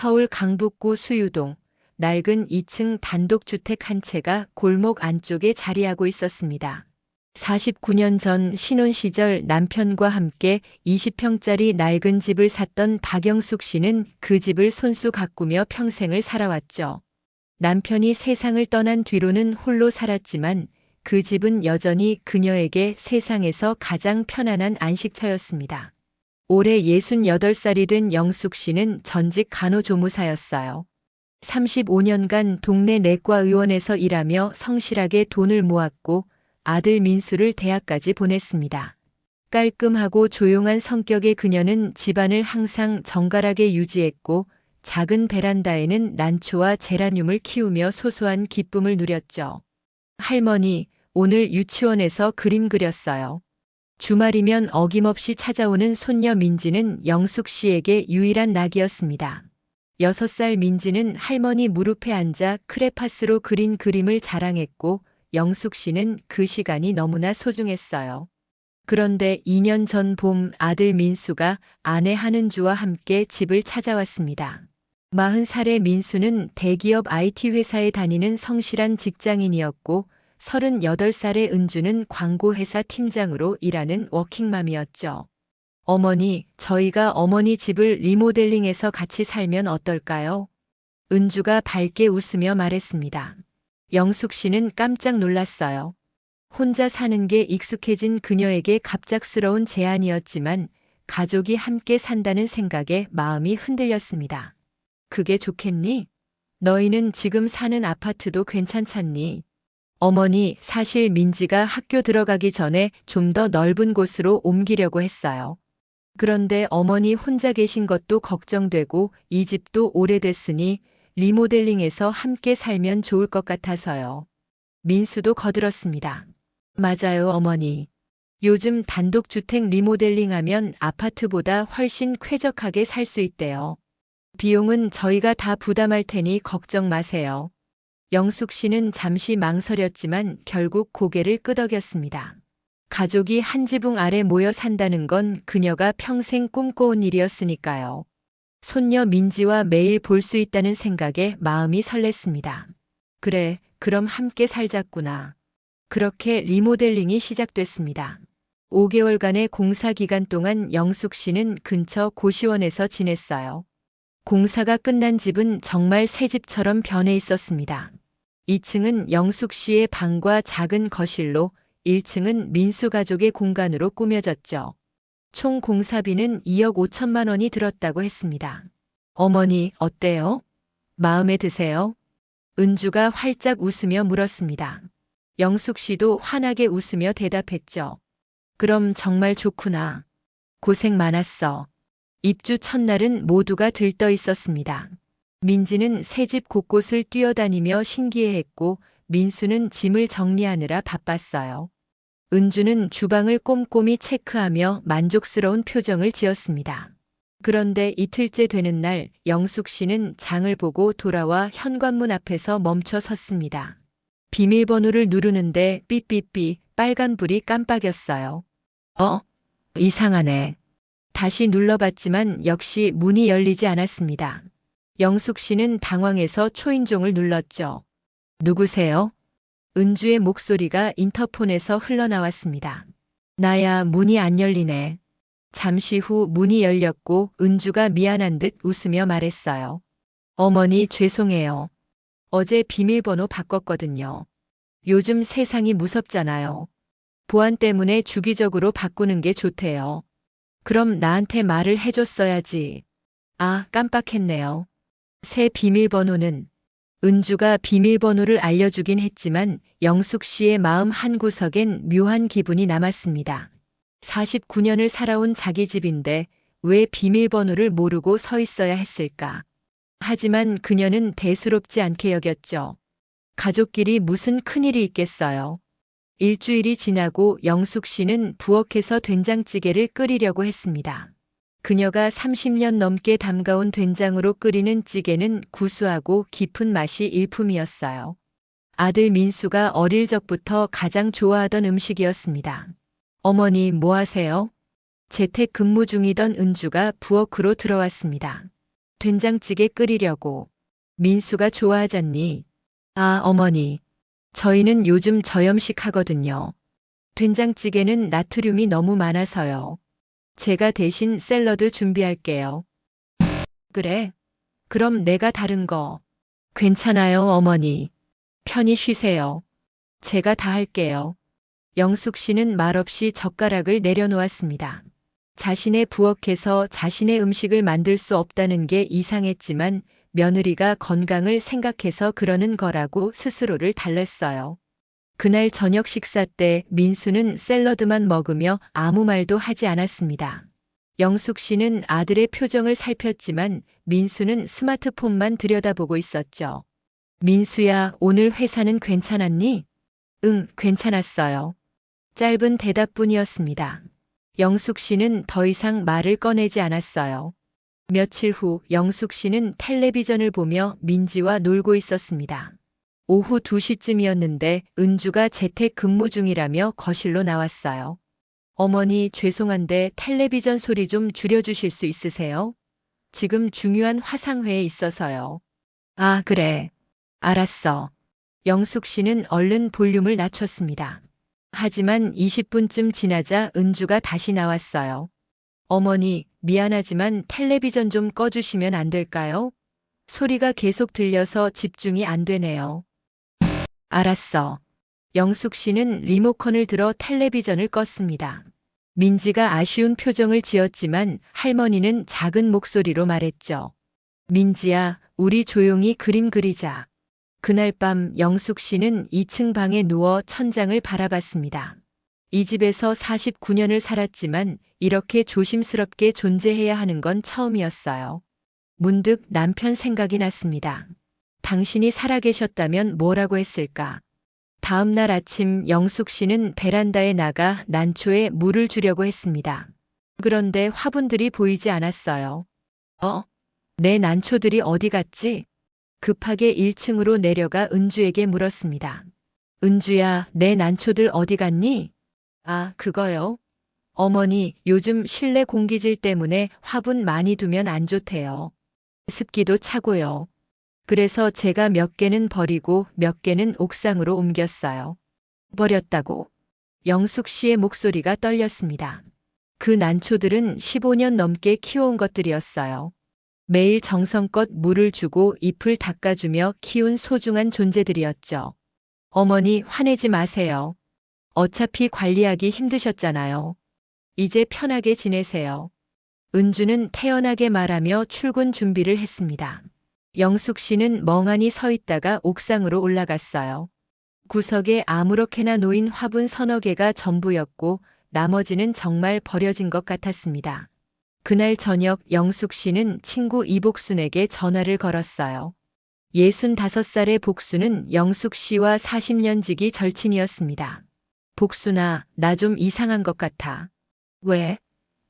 서울 강북구 수유동, 낡은 2층 단독주택 한 채가 골목 안쪽에 자리하고 있었습니다. 49년 전 신혼 시절 남편과 함께 20평짜리 낡은 집을 샀던 박영숙 씨는 그 집을 손수 가꾸며 평생을 살아왔죠. 남편이 세상을 떠난 뒤로는 홀로 살았지만 그 집은 여전히 그녀에게 세상에서 가장 편안한 안식처였습니다. 올해 68살이 된 영숙 씨는 전직 간호조무사였어요. 35년간 동네 내과 의원에서 일하며 성실하게 돈을 모았고 아들 민수를 대학까지 보냈습니다. 깔끔하고 조용한 성격의 그녀는 집안을 항상 정갈하게 유지했고 작은 베란다에는 난초와 제라늄을 키우며 소소한 기쁨을 누렸죠. 할머니, 오늘 유치원에서 그림 그렸어요. 주말이면 어김없이 찾아오는 손녀 민지는 영숙 씨에게 유일한 낙이었습니다. 6살 민지는 할머니 무릎에 앉아 크레파스로 그린 그림을 자랑했고 영숙 씨는 그 시간이 너무나 소중했어요. 그런데 2년 전 봄 아들 민수가 아내 한은주와 함께 집을 찾아왔습니다. 40살의 민수는 대기업 IT 회사에 다니는 성실한 직장인이었고 38살의 은주는 광고회사 팀장으로 일하는 워킹맘이었죠. 어머니, 저희가 어머니 집을 리모델링해서 같이 살면 어떨까요? 은주가 밝게 웃으며 말했습니다. 영숙 씨는 깜짝 놀랐어요. 혼자 사는 게 익숙해진 그녀에게 갑작스러운 제안이었지만 가족이 함께 산다는 생각에 마음이 흔들렸습니다. 그게 좋겠니? 너희는 지금 사는 아파트도 괜찮잖니? 어머니, 사실 민지가 학교 들어가기 전에 좀 더 넓은 곳으로 옮기려고 했어요. 그런데 어머니 혼자 계신 것도 걱정되고 이 집도 오래됐으니 리모델링해서 함께 살면 좋을 것 같아서요. 민수도 거들었습니다. 맞아요, 어머니. 요즘 단독주택 리모델링하면 아파트보다 훨씬 쾌적하게 살 수 있대요. 비용은 저희가 다 부담할 테니 걱정 마세요. 영숙 씨는 잠시 망설였지만 결국 고개를 끄덕였습니다. 가족이 한 지붕 아래 모여 산다는 건 그녀가 평생 꿈꿔온 일이었으니까요. 손녀 민지와 매일 볼 수 있다는 생각에 마음이 설렜습니다. 그래, 그럼 함께 살자꾸나. 그렇게 리모델링이 시작됐습니다. 5개월간의 공사 기간 동안 영숙 씨는 근처 고시원에서 지냈어요. 공사가 끝난 집은 정말 새 집처럼 변해 있었습니다. 2층은 영숙 씨의 방과 작은 거실로 1층은 민수 가족의 공간으로 꾸며졌죠. 총 공사비는 2억 5천만 원이 들었다고 했습니다. 어머니, 어때요? 마음에 드세요? 은주가 활짝 웃으며 물었습니다. 영숙 씨도 환하게 웃으며 대답했죠. 그럼 정말 좋구나. 고생 많았어. 입주 첫날은 모두가 들떠 있었습니다. 민지는 새집 곳곳을 뛰어다니며 신기해했고 민수는 짐을 정리하느라 바빴어요. 은주는 주방을 꼼꼼히 체크하며 만족스러운 표정을 지었습니다. 그런데 이틀째 되는 날 영숙 씨는 장을 보고 돌아와 현관문 앞에서 멈춰 섰습니다. 비밀번호를 누르는데 삐삐삐 빨간불이 깜빡였어요. 이상하네. 다시 눌러봤지만 역시 문이 열리지 않았습니다. 영숙 씨는 당황해서 초인종을 눌렀죠. 누구세요? 은주의 목소리가 인터폰에서 흘러나왔습니다. 나야, 문이 안 열리네. 잠시 후 문이 열렸고 은주가 미안한 듯 웃으며 말했어요. 어머니, 죄송해요. 어제 비밀번호 바꿨거든요. 요즘 세상이 무섭잖아요. 보안 때문에 주기적으로 바꾸는 게 좋대요. 그럼 나한테 말을 해줬어야지. 아, 깜빡했네요. 새 비밀번호는? 은주가 비밀번호를 알려주긴 했지만 영숙 씨의 마음 한구석엔 묘한 기분이 남았습니다. 49년을 살아온 자기 집인데 왜 비밀번호를 모르고 서 있어야 했을까? 하지만 그녀는 대수롭지 않게 여겼죠. 가족끼리 무슨 큰일이 있겠어요. 일주일이 지나고 영숙 씨는 부엌에서 된장찌개를 끓이려고 했습니다. 그녀가 30년 넘게 담가온 된장으로 끓이는 찌개는 구수하고 깊은 맛이 일품이었어요. 아들 민수가 어릴 적부터 가장 좋아하던 음식이었습니다. 어머니, 뭐 하세요? 재택 근무 중이던 은주가 부엌으로 들어왔습니다. 된장찌개 끓이려고. 민수가 좋아하잖니. 아, 어머니. 저희는 요즘 저염식 하거든요. 된장찌개는 나트륨이 너무 많아서요. 제가 대신 샐러드 준비할게요. 그래. 그럼 내가 다른 거. 괜찮아요, 어머니. 편히 쉬세요. 제가 다 할게요. 영숙 씨는 말없이 젓가락을 내려놓았습니다. 자신의 부엌에서 자신의 음식을 만들 수 없다는 게 이상했지만 며느리가 건강을 생각해서 그러는 거라고 스스로를 달랬어요. 그날 저녁 식사 때 민수는 샐러드만 먹으며 아무 말도 하지 않았습니다. 영숙 씨는 아들의 표정을 살폈지만 민수는 스마트폰만 들여다보고 있었죠. 민수야, 오늘 회사는 괜찮았니? 응, 괜찮았어요. 짧은 대답뿐이었습니다. 영숙 씨는 더 이상 말을 꺼내지 않았어요. 며칠 후 영숙 씨는 텔레비전을 보며 민지와 놀고 있었습니다. 오후 2시쯤이었는데 은주가 재택 근무 중이라며 거실로 나왔어요. 어머니, 죄송한데 텔레비전 소리 좀 줄여주실 수 있으세요? 지금 중요한 화상회에 있어서요. 아, 그래. 알았어. 영숙 씨는 얼른 볼륨을 낮췄습니다. 하지만 20분쯤 지나자 은주가 다시 나왔어요. 어머니, 미안하지만 텔레비전 좀 꺼주시면 안 될까요? 소리가 계속 들려서 집중이 안 되네요. 알았어. 영숙 씨는 리모컨을 들어 텔레비전을 껐습니다. 민지가 아쉬운 표정을 지었지만 할머니는 작은 목소리로 말했죠. 민지야, 우리 조용히 그림 그리자. 그날 밤 영숙 씨는 2층 방에 누워 천장을 바라봤습니다. 이 집에서 49년을 살았지만 이렇게 조심스럽게 존재해야 하는 건 처음이었어요. 문득 남편 생각이 났습니다. 당신이 살아계셨다면 뭐라고 했을까? 다음 날 아침 영숙 씨는 베란다에 나가 난초에 물을 주려고 했습니다. 그런데 화분들이 보이지 않았어요. 내 난초들이 어디 갔지? 급하게 1층으로 내려가 은주에게 물었습니다. 은주야, 내 난초들 어디 갔니? 아, 그거요? 어머니, 요즘 실내 공기질 때문에 화분 많이 두면 안 좋대요. 습기도 차고요. 그래서 제가 몇 개는 버리고 몇 개는 옥상으로 옮겼어요. 버렸다고. 영숙 씨의 목소리가 떨렸습니다. 그 난초들은 15년 넘게 키워온 것들이었어요. 매일 정성껏 물을 주고 잎을 닦아주며 키운 소중한 존재들이었죠. 어머니, 화내지 마세요. 어차피 관리하기 힘드셨잖아요. 이제 편하게 지내세요. 은주는 태연하게 말하며 출근 준비를 했습니다. 영숙 씨는 멍하니 서 있다가 옥상으로 올라갔어요. 구석에 아무렇게나 놓인 화분 서너 개가 전부였고 나머지는 정말 버려진 것 같았습니다. 그날 저녁 영숙 씨는 친구 이복순에게 전화를 걸었어요. 65살의 복순은 영숙 씨와 40년 지기 절친이었습니다. 복순아, 나 좀 이상한 것 같아. 왜?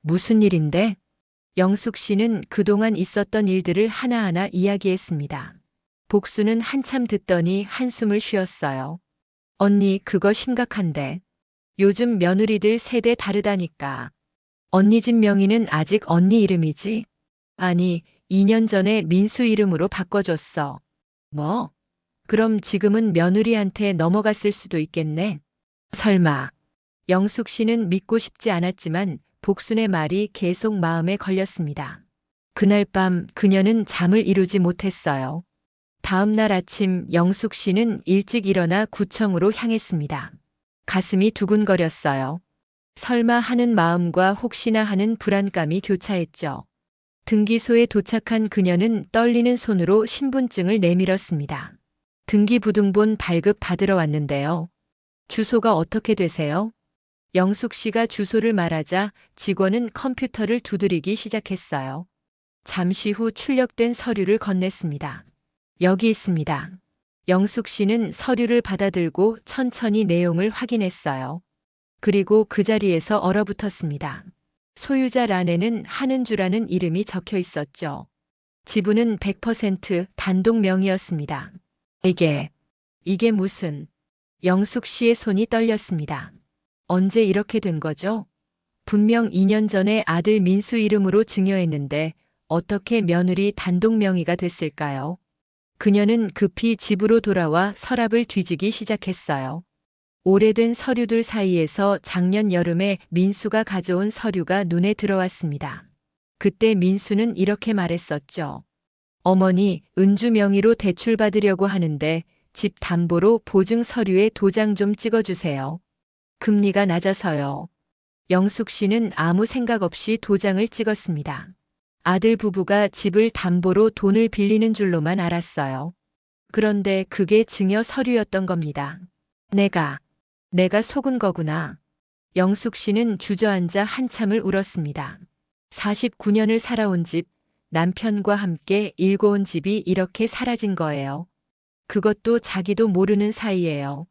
무슨 일인데? 영숙 씨는 그동안 있었던 일들을 하나하나 이야기했습니다. 복수는 한참 듣더니 한숨을 쉬었어요. 언니, 그거 심각한데. 요즘 며느리들 세대 다르다니까. 언니 집 명의는 아직 언니 이름이지? 아니, 2년 전에 민수 이름으로 바꿔줬어. 뭐? 그럼 지금은 며느리한테 넘어갔을 수도 있겠네. 설마. 영숙 씨는 믿고 싶지 않았지만 복순의 말이 계속 마음에 걸렸습니다. 그날 밤 그녀는 잠을 이루지 못했어요. 다음 날 아침 영숙 씨는 일찍 일어나 구청으로 향했습니다. 가슴이 두근거렸어요. 설마 하는 마음과 혹시나 하는 불안감이 교차했죠. 등기소에 도착한 그녀는 떨리는 손으로 신분증을 내밀었습니다. 등기부등본 발급 받으러 왔는데요. 주소가 어떻게 되세요? 영숙 씨가 주소를 말하자 직원은 컴퓨터를 두드리기 시작했어요. 잠시 후 출력된 서류를 건넸습니다. 여기 있습니다. 영숙 씨는 서류를 받아들고 천천히 내용을 확인했어요. 그리고 그 자리에서 얼어붙었습니다. 소유자란에는 한은주라는 이름이 적혀 있었죠. 지분은 100% 단독 명의였습니다. 이게 무슨... 영숙 씨의 손이 떨렸습니다. 언제 이렇게 된 거죠? 분명 2년 전에 아들 민수 이름으로 증여했는데 어떻게 며느리 단독 명의가 됐을까요? 그녀는 급히 집으로 돌아와 서랍을 뒤지기 시작했어요. 오래된 서류들 사이에서 작년 여름에 민수가 가져온 서류가 눈에 들어왔습니다. 그때 민수는 이렇게 말했었죠. 어머니, 은주 명의로 대출 받으려고 하는데 집 담보로 보증 서류에 도장 좀 찍어주세요. 금리가 낮아서요. 영숙 씨는 아무 생각 없이 도장을 찍었습니다. 아들 부부가 집을 담보로 돈을 빌리는 줄로만 알았어요. 그런데 그게 증여 서류였던 겁니다. 내가 속은 거구나. 영숙 씨는 주저앉아 한참을 울었습니다. 49년을 살아온 집, 남편과 함께 일궈온 집이 이렇게 사라진 거예요. 그것도 자기도 모르는 사이에요.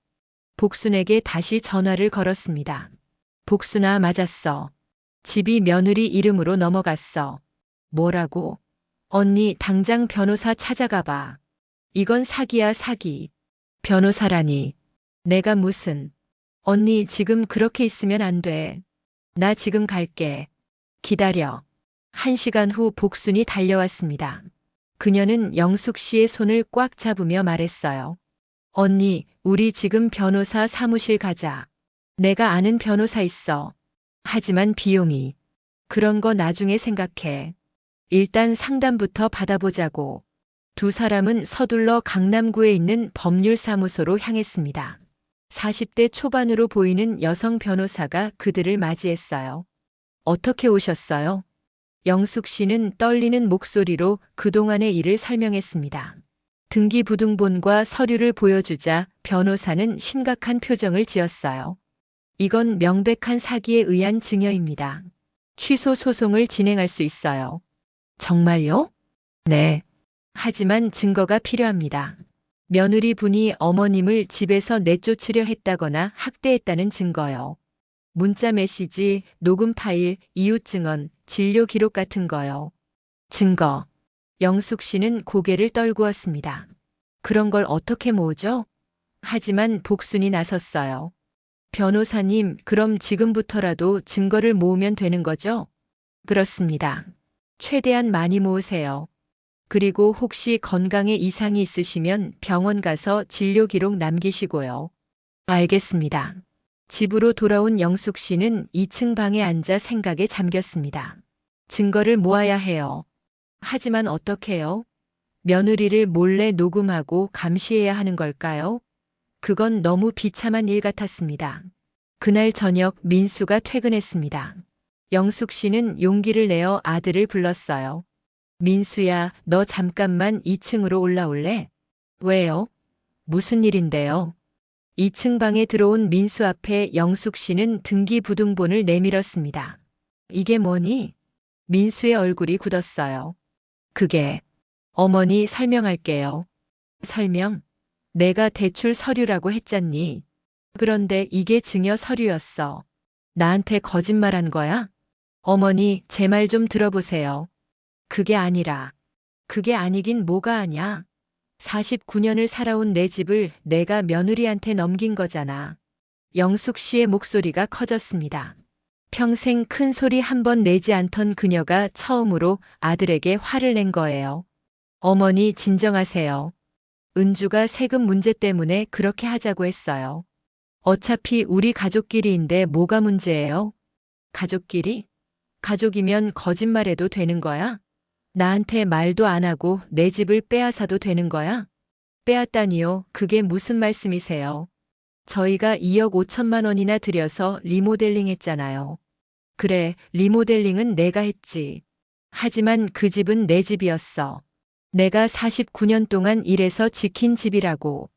복순에게 다시 전화를 걸었습니다. 복순아, 맞았어. 집이 며느리 이름으로 넘어갔어. 뭐라고? 언니, 당장 변호사 찾아가 봐. 이건 사기야, 사기. 변호사라니. 내가 무슨. 언니, 지금 그렇게 있으면 안 돼. 나 지금 갈게. 기다려. 1시간 후 복순이 달려왔습니다. 그녀는 영숙 씨의 손을 꽉 잡으며 말했어요. 언니, 우리 지금 변호사 사무실 가자. 내가 아는 변호사 있어. 하지만 비용이. 그런 거 나중에 생각해. 일단 상담부터 받아보자고. 두 사람은 서둘러 강남구에 있는 법률사무소로 향했습니다. 40대 초반으로 보이는 여성 변호사가 그들을 맞이했어요. 어떻게 오셨어요? 영숙 씨는 떨리는 목소리로 그동안의 일을 설명했습니다. 등기부등본과 서류를 보여주자 변호사는 심각한 표정을 지었어요. 이건 명백한 사기에 의한 증여입니다. 취소 소송을 진행할 수 있어요. 정말요? 네. 하지만 증거가 필요합니다. 며느리 분이 어머님을 집에서 내쫓으려 했다거나 학대했다는 증거요. 문자 메시지, 녹음 파일, 이웃 증언, 진료 기록 같은 거요. 증거. 영숙 씨는 고개를 떨구었습니다. 그런 걸 어떻게 모으죠? 하지만 복순이 나섰어요. 변호사님, 그럼 지금부터라도 증거를 모으면 되는 거죠? 그렇습니다. 최대한 많이 모으세요. 그리고 혹시 건강에 이상이 있으시면 병원 가서 진료 기록 남기시고요. 알겠습니다. 집으로 돌아온 영숙 씨는 2층 방에 앉아 생각에 잠겼습니다. 증거를 모아야 해요. 하지만 어떻게요? 며느리를 몰래 녹음하고 감시해야 하는 걸까요? 그건 너무 비참한 일 같았습니다. 그날 저녁 민수가 퇴근했습니다. 영숙 씨는 용기를 내어 아들을 불렀어요. 민수야, 너 잠깐만 2층으로 올라올래? 왜요? 무슨 일인데요? 2층 방에 들어온 민수 앞에 영숙 씨는 등기부등본을 내밀었습니다. 이게 뭐니? 민수의 얼굴이 굳었어요. 그게, 어머니 설명할게요. 설명? 내가 대출 서류라고 했잖니. 그런데 이게 증여 서류였어. 나한테 거짓말한 거야? 어머니, 제 말 좀 들어보세요. 그게 아니긴 뭐가 아냐. 49년을 살아온 내 집을 내가 며느리한테 넘긴 거잖아. 영숙 씨의 목소리가 커졌습니다. 평생 큰 소리 한 번 내지 않던 그녀가 처음으로 아들에게 화를 낸 거예요. 어머니, 진정하세요. 은주가 세금 문제 때문에 그렇게 하자고 했어요. 어차피 우리 가족끼리인데 뭐가 문제예요? 가족끼리? 가족이면 거짓말해도 되는 거야? 나한테 말도 안 하고 내 집을 빼앗아도 되는 거야? 빼앗다니요? 그게 무슨 말씀이세요? 저희가 2억 5천만 원이나 들여서 리모델링 했잖아요. 그래, 리모델링은 내가 했지. 하지만 그 집은 내 집이었어. 내가 49년 동안 일해서 지킨 집이라고.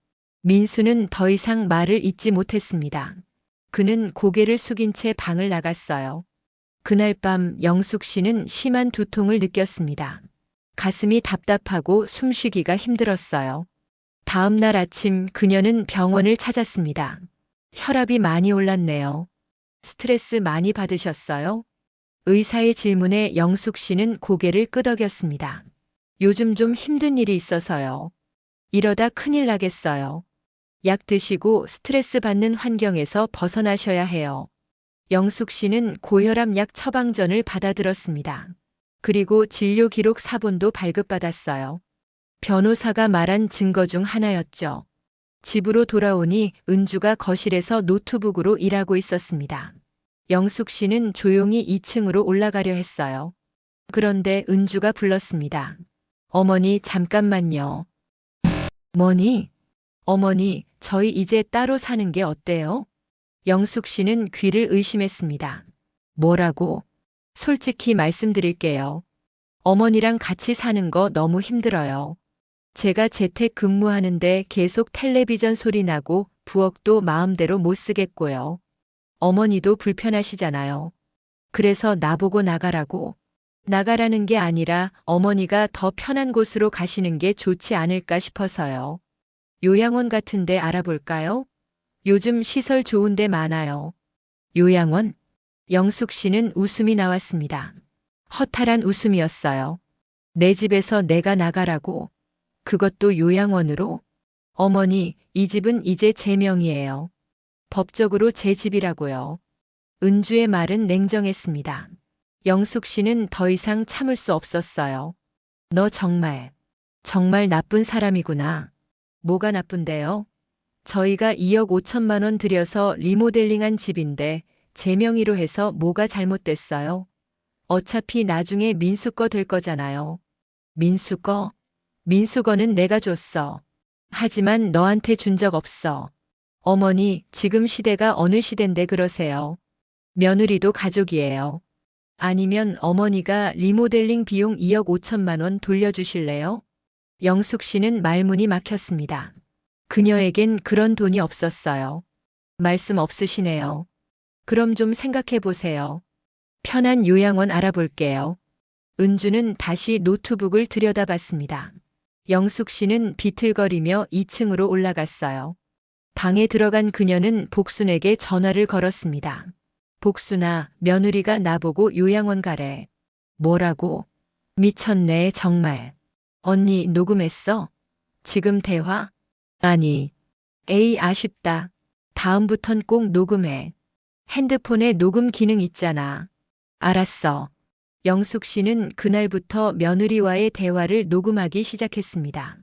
민수는 더 이상 말을 잇지 못했습니다. 그는 고개를 숙인 채 방을 나갔어요. 그날 밤 영숙 씨는 심한 두통을 느꼈습니다. 가슴이 답답하고 숨쉬기가 힘들었어요. 다음 날 아침 그녀는 병원을 찾았습니다. 혈압이 많이 올랐네요. 스트레스 많이 받으셨어요? 의사의 질문에 영숙 씨는 고개를 끄덕였습니다. 요즘 좀 힘든 일이 있어서요. 이러다 큰일 나겠어요. 약 드시고 스트레스 받는 환경에서 벗어나셔야 해요. 영숙 씨는 고혈압 약 처방전을 받아들었습니다. 그리고 진료 기록 사본도 발급받았어요. 변호사가 말한 증거 중 하나였죠. 집으로 돌아오니 은주가 거실에서 노트북으로 일하고 있었습니다. 영숙 씨는 조용히 2층으로 올라가려 했어요. 그런데 은주가 불렀습니다. 어머니, 잠깐만요. 뭐니? 어머니, 저희 이제 따로 사는 게 어때요? 영숙 씨는 귀를 의심했습니다. 뭐라고? 솔직히 말씀드릴게요. 어머니랑 같이 사는 거 너무 힘들어요. 제가 재택 근무하는데 계속 텔레비전 소리 나고 부엌도 마음대로 못 쓰겠고요. 어머니도 불편하시잖아요. 그래서 나보고 나가라고. 나가라는 게 아니라 어머니가 더 편한 곳으로 가시는 게 좋지 않을까 싶어서요. 요양원 같은 데 알아볼까요? 요즘 시설 좋은 데 많아요. 요양원? 영숙 씨는 웃음이 나왔습니다. 허탈한 웃음이었어요. 내 집에서 내가 나가라고. 그것도 요양원으로? 어머니, 이 집은 이제 제 명의예요. 법적으로 제 집이라고요. 은주의 말은 냉정했습니다. 영숙 씨는 더 이상 참을 수 없었어요. 너 정말 나쁜 사람이구나. 뭐가 나쁜데요? 저희가 2억 5천만 원 들여서 리모델링한 집인데 제 명의로 해서 뭐가 잘못됐어요? 어차피 나중에 민수 거 될 거잖아요. 민수 거? 민수 거는 내가 줬어. 하지만 너한테 준 적 없어. 어머니, 지금 시대가 어느 시대인데 그러세요? 며느리도 가족이에요. 아니면 어머니가 리모델링 비용 2억 5천만 원 돌려주실래요? 영숙 씨는 말문이 막혔습니다. 그녀에겐 그런 돈이 없었어요. 말씀 없으시네요. 그럼 좀 생각해 보세요. 편한 요양원 알아볼게요. 은주는 다시 노트북을 들여다봤습니다. 영숙 씨는 비틀거리며 2층으로 올라갔어요. 방에 들어간 그녀는 복순에게 전화를 걸었습니다. 복순아, 며느리가 나보고 요양원 가래. 뭐라고? 미쳤네, 정말. 언니 녹음했어? 지금 대화? 아니. 에이, 아쉽다. 다음부턴 꼭 녹음해. 핸드폰에 녹음 기능 있잖아. 알았어. 영숙 씨는 그날부터 며느리와의 대화를 녹음하기 시작했습니다.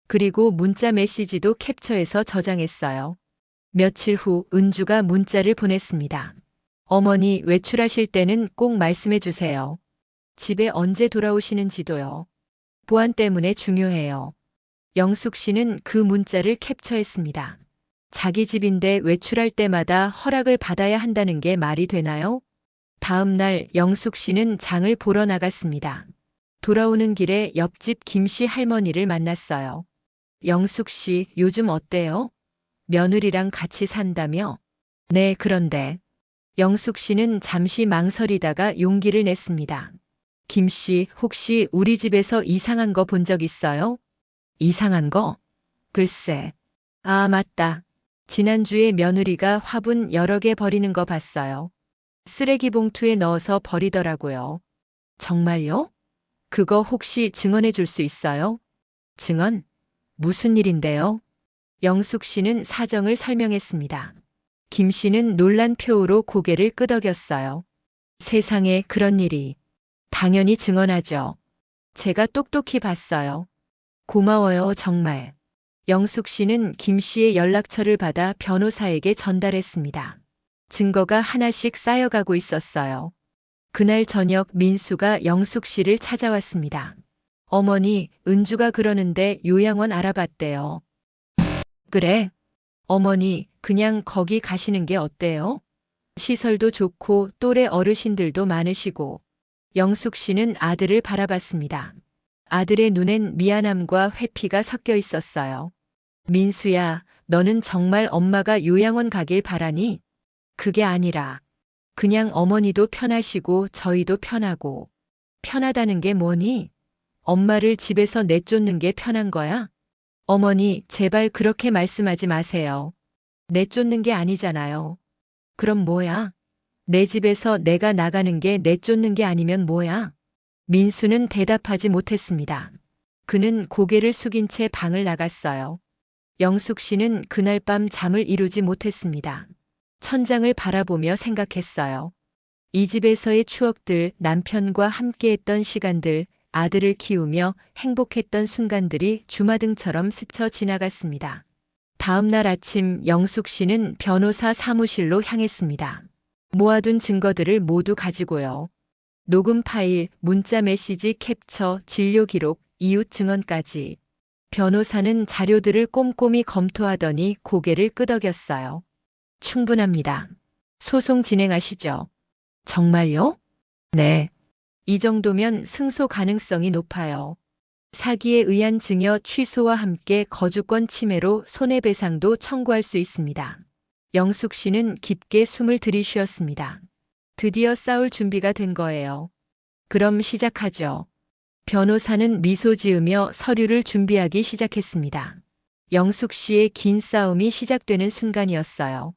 그리고 문자 메시지도 캡처해서 저장했어요. 며칠 후 은주가 문자를 보냈습니다. 어머니, 외출하실 때는 꼭 말씀해 주세요. 집에 언제 돌아오시는지도요. 보안 때문에 중요해요. 영숙 씨는 그 문자를 캡처했습니다. 자기 집인데 외출할 때마다 허락을 받아야 한다는 게 말이 되나요? 다음 날 영숙 씨는 장을 보러 나갔습니다. 돌아오는 길에 옆집 김씨 할머니를 만났어요. 영숙 씨, 요즘 어때요? 며느리랑 같이 산다며? 네, 그런데. 영숙 씨는 잠시 망설이다가 용기를 냈습니다. 김 씨, 혹시 우리 집에서 이상한 거 본 적 있어요? 이상한 거? 글쎄. 아, 맞다. 지난주에 며느리가 화분 여러 개 버리는 거 봤어요. 쓰레기 봉투에 넣어서 버리더라고요. 정말요? 그거 혹시 증언해 줄 수 있어요? 증언? 무슨 일인데요? 영숙 씨는 사정을 설명했습니다. 김 씨는 놀란 표우로 고개를 끄덕였어요. 세상에 그런 일이. 당연히 증언하죠. 제가 똑똑히 봤어요. 고마워요, 정말. 영숙 씨는 김 씨의 연락처를 받아 변호사에게 전달했습니다. 증거가 하나씩 쌓여가고 있었어요. 그날 저녁 민수가 영숙 씨를 찾아왔습니다. 어머니, 은주가 그러는데 요양원 알아봤대요. 그래? 어머니, 그냥 거기 가시는 게 어때요? 시설도 좋고 또래 어르신들도 많으시고. 영숙 씨는 아들을 바라봤습니다. 아들의 눈엔 미안함과 회피가 섞여 있었어요. 민수야, 너는 정말 엄마가 요양원 가길 바라니? 그게 아니라 그냥 어머니도 편하시고 저희도 편하고. 편하다는 게 뭐니? 엄마를 집에서 내쫓는 게 편한 거야? 어머니, 제발 그렇게 말씀하지 마세요. 내쫓는 게 아니잖아요. 그럼 뭐야? 내 집에서 내가 나가는 게 내쫓는 게 아니면 뭐야? 민수는 대답하지 못했습니다. 그는 고개를 숙인 채 방을 나갔어요. 영숙 씨는 그날 밤 잠을 이루지 못했습니다. 천장을 바라보며 생각했어요. 이 집에서의 추억들, 남편과 함께했던 시간들, 아들을 키우며 행복했던 순간들이 주마등처럼 스쳐 지나갔습니다. 다음 날 아침 영숙 씨는 변호사 사무실로 향했습니다. 모아둔 증거들을 모두 가지고요. 녹음 파일, 문자 메시지 캡처, 진료 기록, 이웃 증언까지. 변호사는 자료들을 꼼꼼히 검토하더니 고개를 끄덕였어요. 충분합니다. 소송 진행하시죠. 정말요? 네. 이 정도면 승소 가능성이 높아요. 사기에 의한 증여 취소와 함께 거주권 침해로 손해배상도 청구할 수 있습니다. 영숙 씨는 깊게 숨을 들이쉬었습니다. 드디어 싸울 준비가 된 거예요. 그럼 시작하죠. 변호사는 미소 지으며 서류를 준비하기 시작했습니다. 영숙 씨의 긴 싸움이 시작되는 순간이었어요.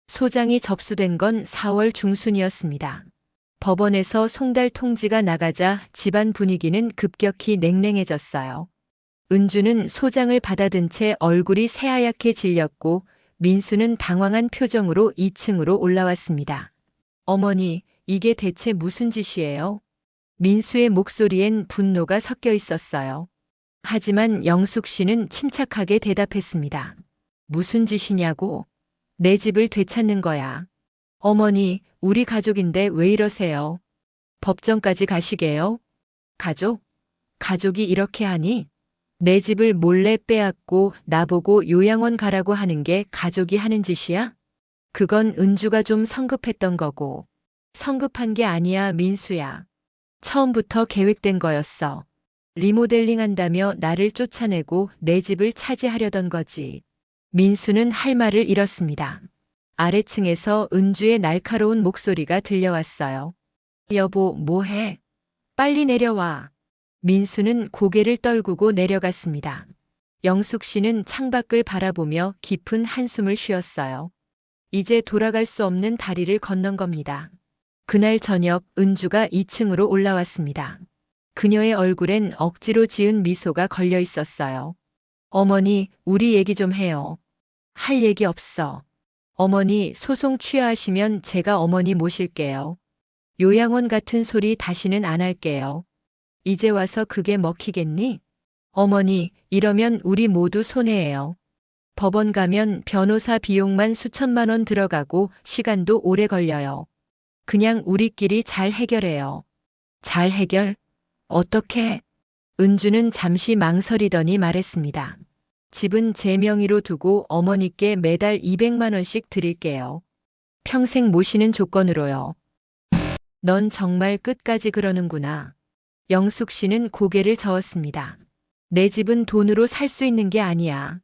소장이 접수된 건 4월 중순이었습니다. 법원에서 송달 통지가 나가자 집안 분위기는 급격히 냉랭해졌어요. 은주는 소장을 받아든 채 얼굴이 새하얗게 질렸고 민수는 당황한 표정으로 2층으로 올라왔습니다. 어머니, 이게 대체 무슨 짓이에요? 민수의 목소리엔 분노가 섞여 있었어요. 하지만 영숙 씨는 침착하게 대답했습니다. 무슨 짓이냐고? 내 집을 되찾는 거야. 어머니, 우리 가족인데 왜 이러세요? 법정까지 가시게요? 가족? 가족이 이렇게 하니? 내 집을 몰래 빼앗고 나보고 요양원 가라고 하는 게 가족이 하는 짓이야? 그건 은주가 좀 성급했던 거고. 성급한 게 아니야, 민수야. 처음부터 계획된 거였어. 리모델링 한다며 나를 쫓아내고 내 집을 차지하려던 거지. 민수는 할 말을 잃었습니다. 아래층에서 은주의 날카로운 목소리가 들려왔어요. 여보, 뭐해? 빨리 내려와. 민수는 고개를 떨구고 내려갔습니다. 영숙 씨는 창밖을 바라보며 깊은 한숨을 쉬었어요. 이제 돌아갈 수 없는 다리를 건넌 겁니다. 그날 저녁 은주가 2층으로 올라왔습니다. 그녀의 얼굴엔 억지로 지은 미소가 걸려 있었어요. 어머니, 우리 얘기 좀 해요. 할 얘기 없어. 어머니, 소송 취하하시면 제가 어머니 모실게요. 요양원 같은 소리 다시는 안 할게요. 이제 와서 그게 먹히겠니? 어머니, 이러면 우리 모두 손해예요. 법원 가면 변호사 비용만 수천만 원 들어가고 시간도 오래 걸려요. 그냥 우리끼리 잘 해결해요. 잘 해결? 어떻게? 은주는 잠시 망설이더니 말했습니다. 집은 제 명의로 두고 어머니께 매달 200만 원씩 드릴게요. 평생 모시는 조건으로요. 넌 정말 끝까지 그러는구나. 영숙 씨는 고개를 저었습니다. 내 집은 돈으로 살 수 있는 게 아니야.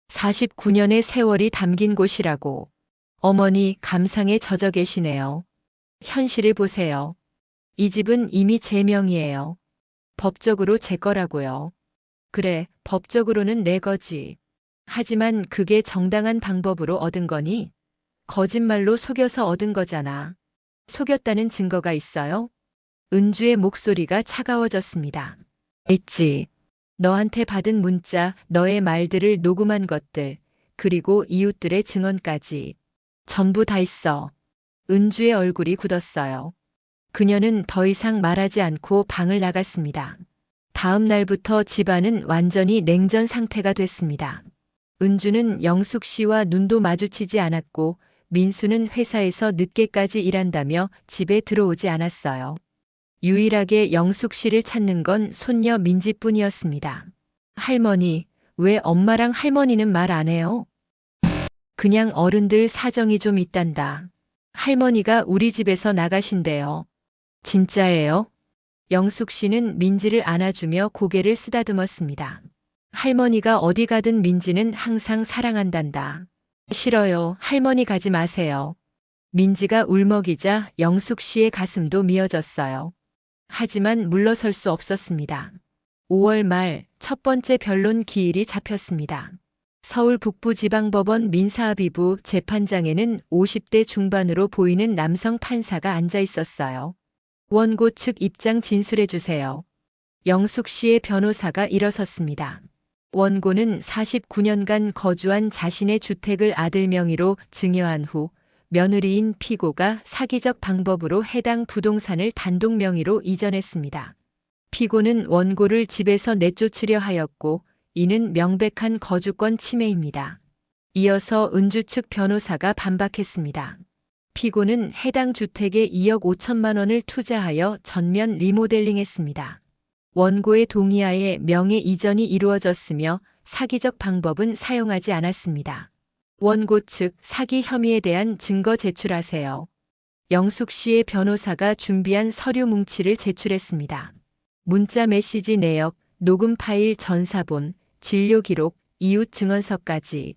49년의 세월이 담긴 곳이라고. 어머니, 감상에 젖어 계시네요. 현실을 보세요. 이 집은 이미 제 명의예요. 법적으로 제 거라고요. 그래, 법적으로는 내 거지. 하지만 그게 정당한 방법으로 얻은 거니? 거짓말로 속여서 얻은 거잖아. 속였다는 증거가 있어요? 은주의 목소리가 차가워졌습니다. 있지. 너한테 받은 문자, 너의 말들을 녹음한 것들, 그리고 이웃들의 증언까지. 전부 다 있어. 은주의 얼굴이 굳었어요. 그녀는 더 이상 말하지 않고 방을 나갔습니다. 다음 날부터 집안은 완전히 냉전 상태가 됐습니다. 은주는 영숙 씨와 눈도 마주치지 않았고 민수는 회사에서 늦게까지 일한다며 집에 들어오지 않았어요. 유일하게 영숙 씨를 찾는 건 손녀 민지뿐이었습니다. 할머니, 왜 엄마랑 할머니는 말 안 해요? 그냥 어른들 사정이 좀 있단다. 할머니가 우리 집에서 나가신대요. 진짜예요? 영숙 씨는 민지를 안아주며 고개를 쓰다듬었습니다. 할머니가 어디 가든 민지는 항상 사랑한단다. 싫어요. 할머니 가지 마세요. 민지가 울먹이자 영숙 씨의 가슴도 미어졌어요. 하지만 물러설 수 없었습니다. 5월 말 첫 번째 변론 기일이 잡혔습니다. 서울 북부지방법원 민사합의부 재판장에는 50대 중반으로 보이는 남성 판사가 앉아 있었어요. 원고 측 입장 진술해 주세요. 영숙 씨의 변호사가 일어섰습니다. 원고는 49년간 거주한 자신의 주택을 아들 명의로 증여한 후 며느리인 피고가 사기적 방법으로 해당 부동산을 단독 명의로 이전했습니다. 피고는 원고를 집에서 내쫓으려 하였고 이는 명백한 거주권 침해입니다. 이어서 은주 측 변호사가 반박했습니다. 피고는 해당 주택에 2억 5천만 원을 투자하여 전면 리모델링했습니다. 원고의 동의하에 명의 이전이 이루어졌으며 사기적 방법은 사용하지 않았습니다. 원고 측 사기 혐의에 대한 증거 제출하세요. 영숙 씨의 변호사가 준비한 서류 뭉치를 제출했습니다. 문자 메시지 내역, 녹음 파일 전사본, 진료 기록, 이웃 증언서까지.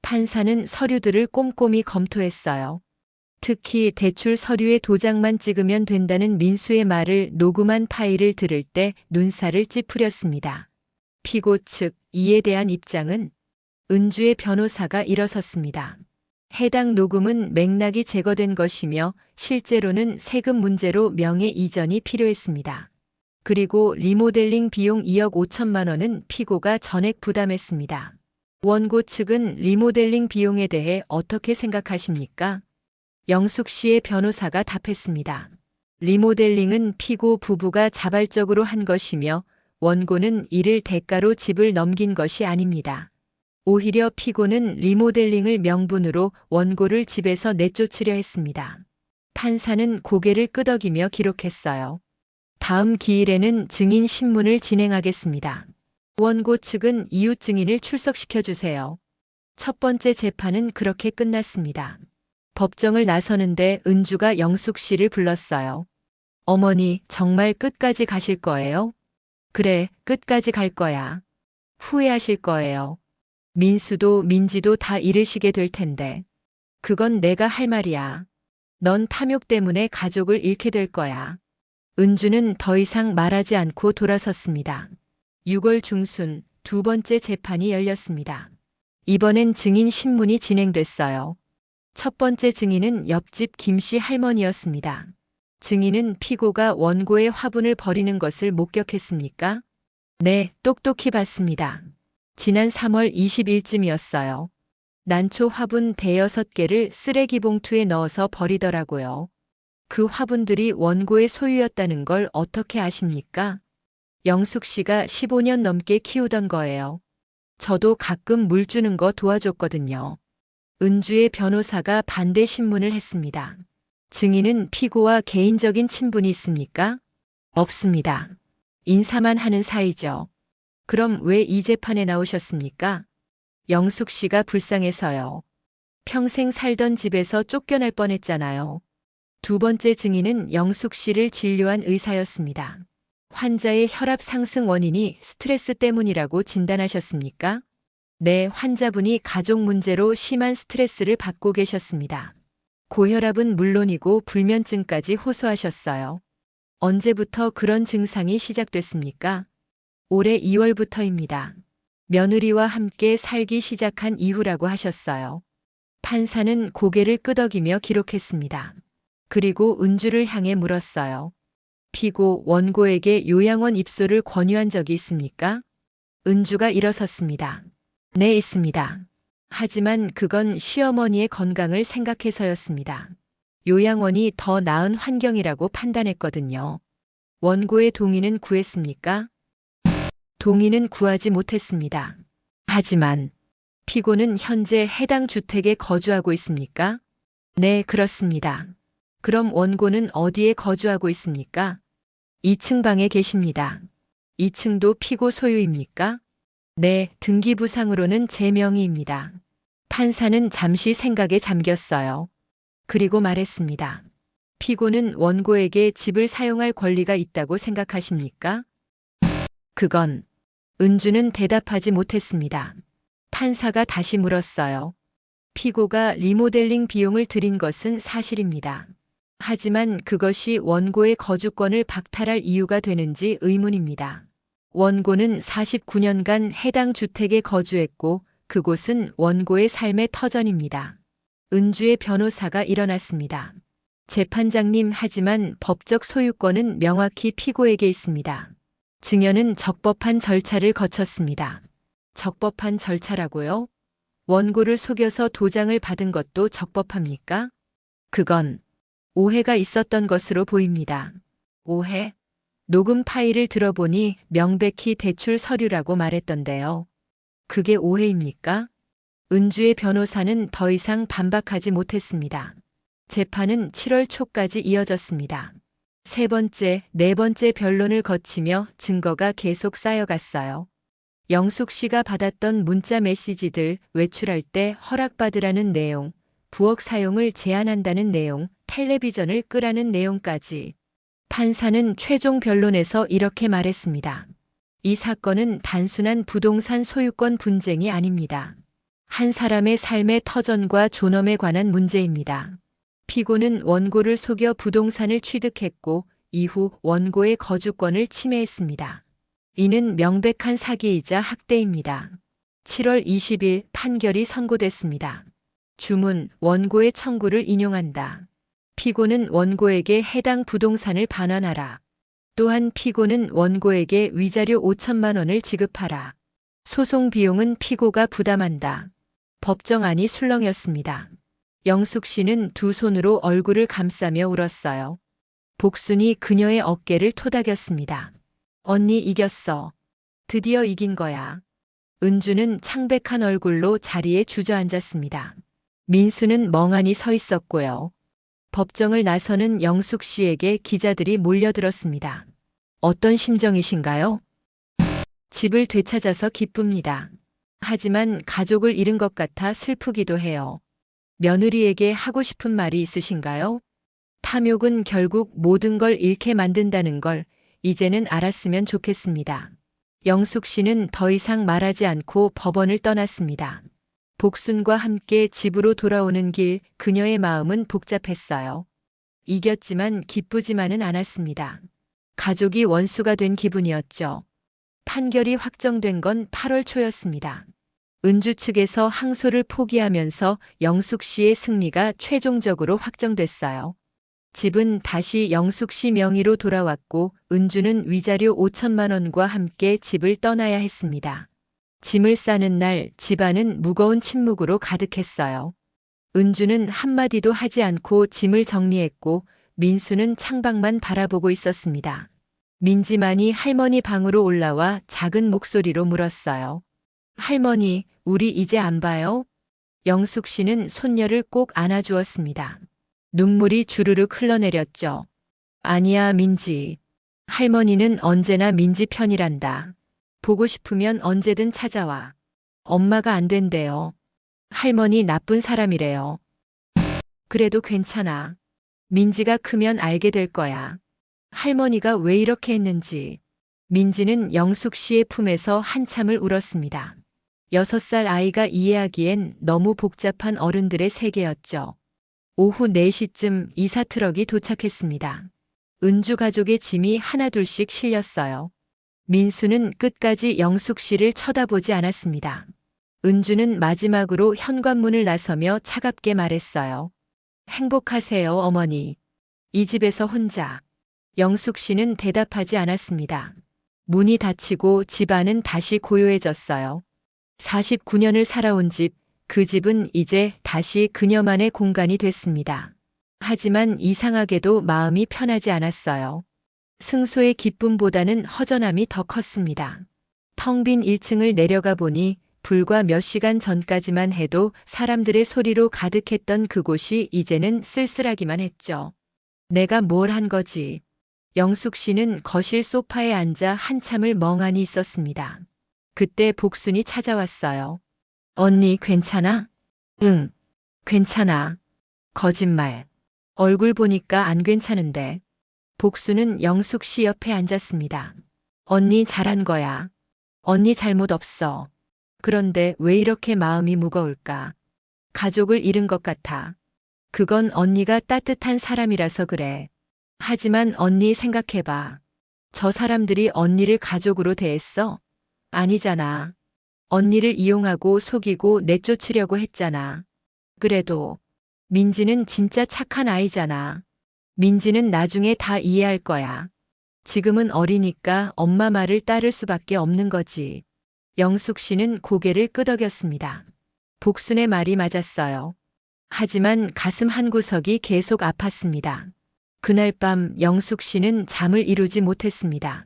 판사는 서류들을 꼼꼼히 검토했어요. 특히 대출 서류에 도장만 찍으면 된다는 민수의 말을 녹음한 파일을 들을 때 눈살을 찌푸렸습니다. 피고 측 이에 대한 입장은 은주의 변호사가 일어섰습니다. 해당 녹음은 맥락이 제거된 것이며 실제로는 세금 문제로 명예 이전이 필요했습니다. 그리고 리모델링 비용 2억 5천만 원은 피고가 전액 부담했습니다. 원고 측은 리모델링 비용에 대해 어떻게 생각하십니까? 영숙 씨의 변호사가 답했습니다. 리모델링은 피고 부부가 자발적으로 한 것이며 원고는 이를 대가로 집을 넘긴 것이 아닙니다. 오히려 피고는 리모델링을 명분으로 원고를 집에서 내쫓으려 했습니다. 판사는 고개를 끄덕이며 기록했어요. 다음 기일에는 증인 신문을 진행하겠습니다. 원고 측은 이웃 증인을 출석시켜 주세요. 첫 번째 재판은 그렇게 끝났습니다. 법정을 나서는데 은주가 영숙 씨를 불렀어요. 어머니, 정말 끝까지 가실 거예요? 그래, 끝까지 갈 거야. 후회하실 거예요. 민수도 민지도 다 잃으시게 될 텐데. 그건 내가 할 말이야. 넌 탐욕 때문에 가족을 잃게 될 거야. 은주는 더 이상 말하지 않고 돌아섰습니다. 6월 중순 두 번째 재판이 열렸습니다. 이번엔 증인 신문이 진행됐어요. 첫 번째 증인은 옆집 김씨 할머니였습니다. 증인은 피고가 원고의 화분을 버리는 것을 목격했습니까? 네, 똑똑히 봤습니다. 지난 3월 20일쯤이었어요. 난초 화분 대여섯 개를 쓰레기 봉투에 넣어서 버리더라고요. 그 화분들이 원고의 소유였다는 걸 어떻게 아십니까? 영숙 씨가 15년 넘게 키우던 거예요. 저도 가끔 물 주는 거 도와줬거든요. 은주의 변호사가 반대 신문을 했습니다. 증인은 피고와 개인적인 친분이 있습니까? 없습니다. 인사만 하는 사이죠. 그럼 왜 이 재판에 나오셨습니까? 영숙 씨가 불쌍해서요. 평생 살던 집에서 쫓겨날 뻔했잖아요. 두 번째 증인은 영숙 씨를 진료한 의사였습니다. 환자의 혈압 상승 원인이 스트레스 때문이라고 진단하셨습니까? 네, 환자분이 가족 문제로 심한 스트레스를 받고 계셨습니다. 고혈압은 물론이고 불면증까지 호소하셨어요. 언제부터 그런 증상이 시작됐습니까? 올해 2월부터입니다. 며느리와 함께 살기 시작한 이후라고 하셨어요. 판사는 고개를 끄덕이며 기록했습니다. 그리고 은주를 향해 물었어요. 피고 원고에게 요양원 입소를 권유한 적이 있습니까? 은주가 일어섰습니다. 네, 있습니다. 하지만 그건 시어머니의 건강을 생각해서였습니다. 요양원이 더 나은 환경이라고 판단했거든요. 원고의 동의는 구했습니까? 동의는 구하지 못했습니다. 하지만 피고는 현재 해당 주택에 거주하고 있습니까? 네, 그렇습니다. 그럼 원고는 어디에 거주하고 있습니까? 2층 방에 계십니다. 2층도 피고 소유입니까? 네, 등기부상으로는 제 명의입니다. 판사는 잠시 생각에 잠겼어요. 그리고 말했습니다. 피고는 원고에게 집을 사용할 권리가 있다고 생각하십니까? 그건 은주는 대답하지 못했습니다. 판사가 다시 물었어요. 피고가 리모델링 비용을 들인 것은 사실입니다. 하지만 그것이 원고의 거주권을 박탈할 이유가 되는지 의문입니다. 원고는 49년간 해당 주택에 거주했고 그곳은 원고의 삶의 터전입니다. 은주의 변호사가 일어났습니다. 재판장님, 하지만 법적 소유권은 명확히 피고에게 있습니다. 증여는 적법한 절차를 거쳤습니다. 적법한 절차라고요? 원고를 속여서 도장을 받은 것도 적법합니까? 그건 오해가 있었던 것으로 보입니다. 오해? 녹음 파일을 들어보니 명백히 대출 서류라고 말했던데요. 그게 오해입니까? 은주의 변호사는 더 이상 반박하지 못했습니다. 재판은 7월 초까지 이어졌습니다. 세 번째, 네 번째 변론을 거치며 증거가 계속 쌓여갔어요. 영숙 씨가 받았던 문자 메시지들, 외출할 때 허락받으라는 내용, 부엌 사용을 제한한다는 내용, 텔레비전을 끄라는 내용까지. 판사는 최종 변론에서 이렇게 말했습니다. 이 사건은 단순한 부동산 소유권 분쟁이 아닙니다. 한 사람의 삶의 터전과 존엄에 관한 문제입니다. 피고는 원고를 속여 부동산을 취득했고 이후 원고의 거주권을 침해했습니다. 이는 명백한 사기이자 학대입니다. 7월 20일 판결이 선고됐습니다. 주문, 원고의 청구를 인용한다. 피고는 원고에게 해당 부동산을 반환하라. 또한 피고는 원고에게 위자료 5천만 원을 지급하라. 소송 비용은 피고가 부담한다. 법정안이 술렁였습니다. 영숙 씨는 두 손으로 얼굴을 감싸며 울었어요. 복순이 그녀의 어깨를 토닥였습니다. 언니 이겼어. 드디어 이긴 거야. 은주는 창백한 얼굴로 자리에 주저앉았습니다. 민수는 멍하니 서 있었고요. 법정을 나서는 영숙 씨에게 기자들이 몰려들었습니다. 어떤 심정이신가요? 집을 되찾아서 기쁩니다. 하지만 가족을 잃은 것 같아 슬프기도 해요. 며느리에게 하고 싶은 말이 있으신가요? 탐욕은 결국 모든 걸 잃게 만든다는 걸 이제는 알았으면 좋겠습니다. 영숙 씨는 더 이상 말하지 않고 법원을 떠났습니다. 복순과 함께 집으로 돌아오는 길 그녀의 마음은 복잡했어요. 이겼지만 기쁘지만은 않았습니다. 가족이 원수가 된 기분이었죠. 판결이 확정된 건 8월 초였습니다. 은주 측에서 항소를 포기하면서 영숙 씨의 승리가 최종적으로 확정됐어요. 집은 다시 영숙 씨 명의로 돌아왔고 은주는 위자료 5천만 원과 함께 집을 떠나야 했습니다. 짐을 싸는 날 집안은 무거운 침묵으로 가득했어요. 은주는 한마디도 하지 않고 짐을 정리했고 민수는 창밖만 바라보고 있었습니다. 민지만이 할머니 방으로 올라와 작은 목소리로 물었어요. 할머니, 우리 이제 안 봐요? 영숙 씨는 손녀를 꼭 안아주었습니다. 눈물이 주르륵 흘러내렸죠. 아니야, 민지. 할머니는 언제나 민지 편이란다. 보고 싶으면 언제든 찾아와. 엄마가 안 된대요. 할머니 나쁜 사람이래요. 그래도 괜찮아. 민지가 크면 알게 될 거야. 할머니가 왜 이렇게 했는지. 민지는 영숙 씨의 품에서 한참을 울었습니다. 6살 아이가 이해하기엔 너무 복잡한 어른들의 세계였죠. 오후 4시쯤 이사 트럭이 도착했습니다. 은주 가족의 짐이 하나둘씩 실렸어요. 민수는 끝까지 영숙 씨를 쳐다보지 않았습니다. 은주는 마지막으로 현관문을 나서며 차갑게 말했어요. 행복하세요, 어머니. 이 집에서 혼자. 영숙 씨는 대답하지 않았습니다. 문이 닫히고 집안은 다시 고요해졌어요. 49년을 살아온 집, 그 집은 이제 다시 그녀만의 공간이 됐습니다. 하지만 이상하게도 마음이 편하지 않았어요. 승소의 기쁨보다는 허전함이 더 컸습니다. 텅 빈 1층을 내려가 보니 불과 몇 시간 전까지만 해도 사람들의 소리로 가득했던 그곳이 이제는 쓸쓸하기만 했죠. 내가 뭘 한 거지? 영숙 씨는 거실 소파에 앉아 한참을 멍하니 있었습니다. 그때 복순이 찾아왔어요. 언니 괜찮아? 응, 괜찮아. 거짓말. 얼굴 보니까 안 괜찮은데. 복순은 영숙 씨 옆에 앉았습니다. 언니 잘한 거야. 언니 잘못 없어. 그런데 왜 이렇게 마음이 무거울까? 가족을 잃은 것 같아. 그건 언니가 따뜻한 사람이라서 그래. 하지만 언니 생각해봐. 저 사람들이 언니를 가족으로 대했어? 아니잖아. 언니를 이용하고 속이고 내쫓으려고 했잖아. 그래도 민지는 진짜 착한 아이잖아. 민지는 나중에 다 이해할 거야. 지금은 어리니까 엄마 말을 따를 수밖에 없는 거지. 영숙 씨는 고개를 끄덕였습니다. 복순의 말이 맞았어요. 하지만 가슴 한구석이 계속 아팠습니다. 그날 밤 영숙 씨는 잠을 이루지 못했습니다.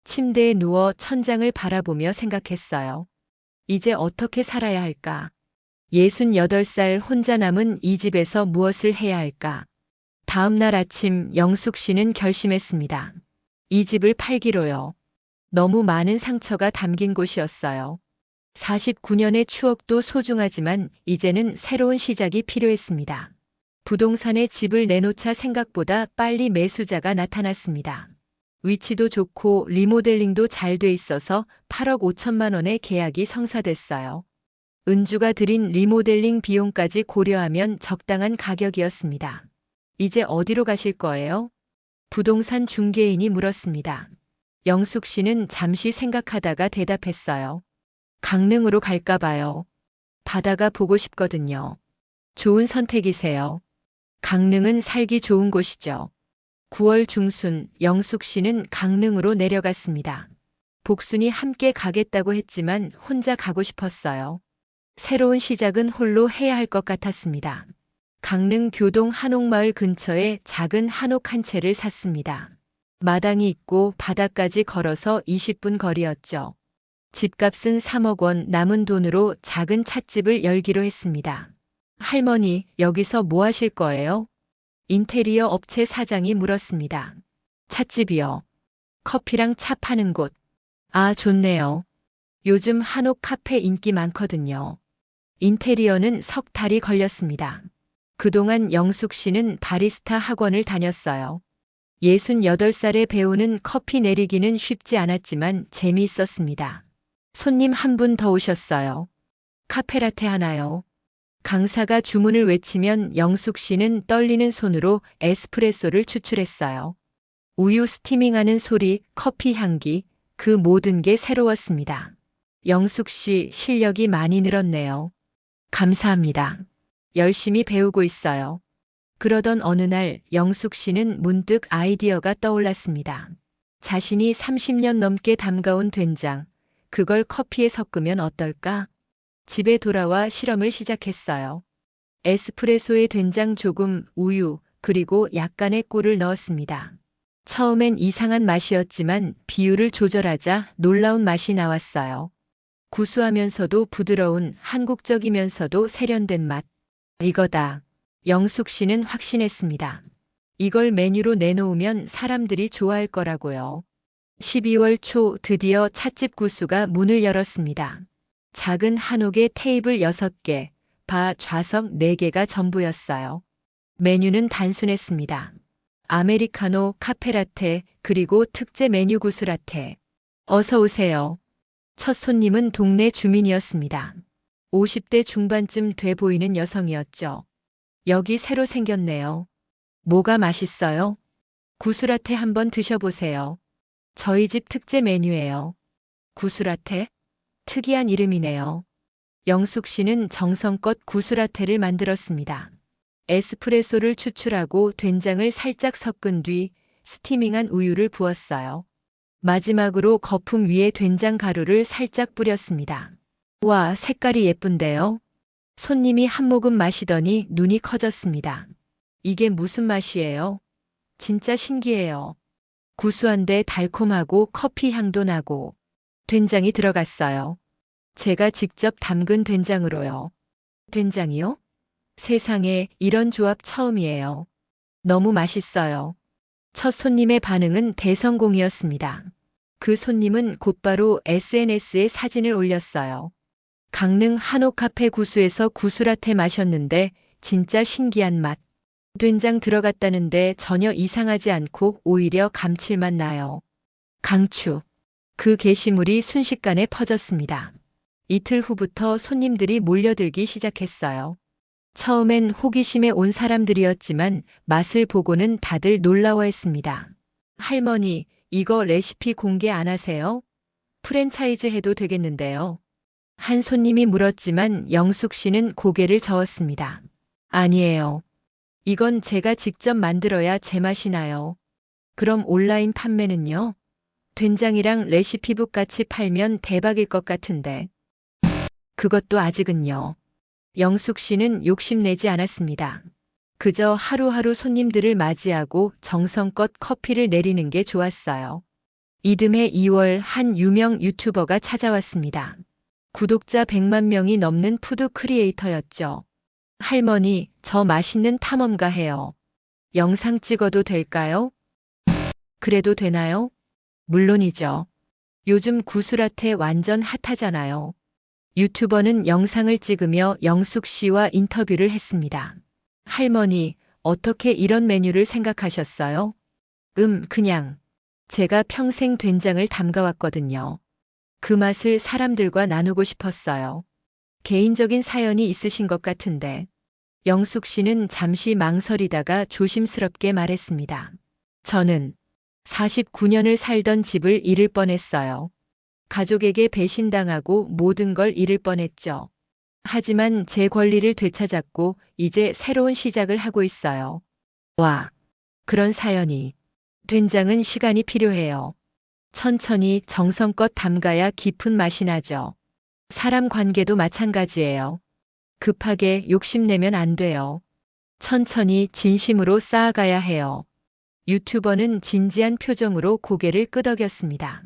침대에 누워 천장을 바라보며 생각했어요. 이제 어떻게 살아야 할까? 68살 혼자 남은 이 집에서 무엇을 해야 할까? 다음 날 아침 영숙 씨는 결심했습니다. 이 집을 팔기로요. 너무 많은 상처가 담긴 곳이었어요. 49년의 추억도 소중하지만 이제는 새로운 시작이 필요했습니다. 부동산에 집을 내놓자 생각보다 빨리 매수자가 나타났습니다. 위치도 좋고 리모델링도 잘 돼 있어서 8억 5천만 원의 계약이 성사됐어요. 은주가 들인 리모델링 비용까지 고려하면 적당한 가격이었습니다. 이제 어디로 가실 거예요? 부동산 중개인이 물었습니다. 영숙 씨는 잠시 생각하다가 대답했어요. 강릉으로 갈까 봐요. 바다가 보고 싶거든요. 좋은 선택이세요. 강릉은 살기 좋은 곳이죠. 9월 중순 영숙 씨는 강릉으로 내려갔습니다. 복순이 함께 가겠다고 했지만 혼자 가고 싶었어요. 새로운 시작은 홀로 해야 할 것 같았습니다. 강릉 교동 한옥마을 근처에 작은 한옥 한 채를 샀습니다. 마당이 있고 바다까지 걸어서 20분 거리였죠. 집값은 3억 원, 남은 돈으로 작은 찻집을 열기로 했습니다. 할머니, 여기서 뭐 하실 거예요? 인테리어 업체 사장이 물었습니다. 찻집이요. 커피랑 차 파는 곳. 아, 좋네요. 요즘 한옥 카페 인기 많거든요. 인테리어는 석 달이 걸렸습니다. 그동안 영숙 씨는 바리스타 학원을 다녔어요. 68살에 배우는 커피 내리기는 쉽지 않았지만 재미있었습니다. 손님 한 분 더 오셨어요. 카페라테 하나요. 강사가 주문을 외치면 영숙 씨는 떨리는 손으로 에스프레소를 추출했어요. 우유 스티밍하는 소리, 커피 향기, 그 모든 게 새로웠습니다. 영숙 씨 실력이 많이 늘었네요. 감사합니다. 열심히 배우고 있어요. 그러던 어느 날 영숙 씨는 문득 아이디어가 떠올랐습니다. 자신이 30년 넘게 담가온 된장, 그걸 커피에 섞으면 어떨까? 집에 돌아와 실험을 시작했어요. 에스프레소에 된장 조금, 우유, 그리고 약간의 꿀을 넣었습니다. 처음엔 이상한 맛이었지만 비율을 조절하자 놀라운 맛이 나왔어요. 구수하면서도 부드러운, 한국적이면서도 세련된 맛. 이거다. 영숙 씨는 확신했습니다. 이걸 메뉴로 내놓으면 사람들이 좋아할 거라고요. 12월 초 드디어 찻집 구수가 문을 열었습니다. 작은 한옥에 테이블 6개, 바 좌석 4개가 전부였어요. 메뉴는 단순했습니다. 아메리카노, 카페라테, 그리고 특제 메뉴 구수라테. 어서 오세요. 첫 손님은 동네 주민이었습니다. 50대 중반쯤 돼 보이는 여성이었죠. 여기 새로 생겼네요. 뭐가 맛있어요? 구수라테 한번 드셔보세요. 저희 집 특제 메뉴예요. 구수라테? 특이한 이름이네요. 영숙 씨는 정성껏 구수라테를 만들었습니다. 에스프레소를 추출하고 된장을 살짝 섞은 뒤 스티밍한 우유를 부었어요. 마지막으로 거품 위에 된장 가루를 살짝 뿌렸습니다. 와, 색깔이 예쁜데요? 손님이 한 모금 마시더니 눈이 커졌습니다. 이게 무슨 맛이에요? 진짜 신기해요. 구수한데 달콤하고 커피 향도 나고 된장이 들어갔어요. 제가 직접 담근 된장으로요. 된장이요? 세상에 이런 조합 처음이에요. 너무 맛있어요. 첫 손님의 반응은 대성공이었습니다. 그 손님은 곧바로 SNS에 사진을 올렸어요. 강릉 한옥 카페 구수에서 구수라테 마셨는데 진짜 신기한 맛. 된장 들어갔다는데 전혀 이상하지 않고 오히려 감칠맛 나요. 강추. 그 게시물이 순식간에 퍼졌습니다. 이틀 후부터 손님들이 몰려들기 시작했어요. 처음엔 호기심에 온 사람들이었지만 맛을 보고는 다들 놀라워했습니다. 할머니, 이거 레시피 공개 안 하세요? 프랜차이즈 해도 되겠는데요. 한 손님이 물었지만 영숙 씨는 고개를 저었습니다. 아니에요. 이건 제가 직접 만들어야 제맛이 나요. 그럼 온라인 판매는요? 된장이랑 레시피북 같이 팔면 대박일 것 같은데. 그것도 아직은요. 영숙 씨는 욕심내지 않았습니다. 그저 하루하루 손님들을 맞이하고 정성껏 커피를 내리는 게 좋았어요. 이듬해 2월 한 유명 유튜버가 찾아왔습니다. 구독자 100만 명이 넘는 푸드 크리에이터였죠. 할머니, 저 맛있는 탐험가 해요. 영상 찍어도 될까요? 그래도 되나요? 물론이죠. 요즘 구슬아태 완전 핫하잖아요. 유튜버는 영상을 찍으며 영숙 씨와 인터뷰를 했습니다. 할머니, 어떻게 이런 메뉴를 생각하셨어요? 그냥. 제가 평생 된장을 담가왔거든요. 그 맛을 사람들과 나누고 싶었어요. 개인적인 사연이 있으신 것 같은데. 영숙 씨는 잠시 망설이다가 조심스럽게 말했습니다. 저는 49년을 살던 집을 잃을 뻔했어요. 가족에게 배신당하고 모든 걸 잃을 뻔했죠. 하지만 제 권리를 되찾았고 이제 새로운 시작을 하고 있어요. 와, 그런 사연이. 된장은 시간이 필요해요. 천천히 정성껏 담가야 깊은 맛이 나죠. 사람 관계도 마찬가지예요. 급하게 욕심내면 안 돼요. 천천히 진심으로 쌓아가야 해요. 유튜버는 진지한 표정으로 고개를 끄덕였습니다.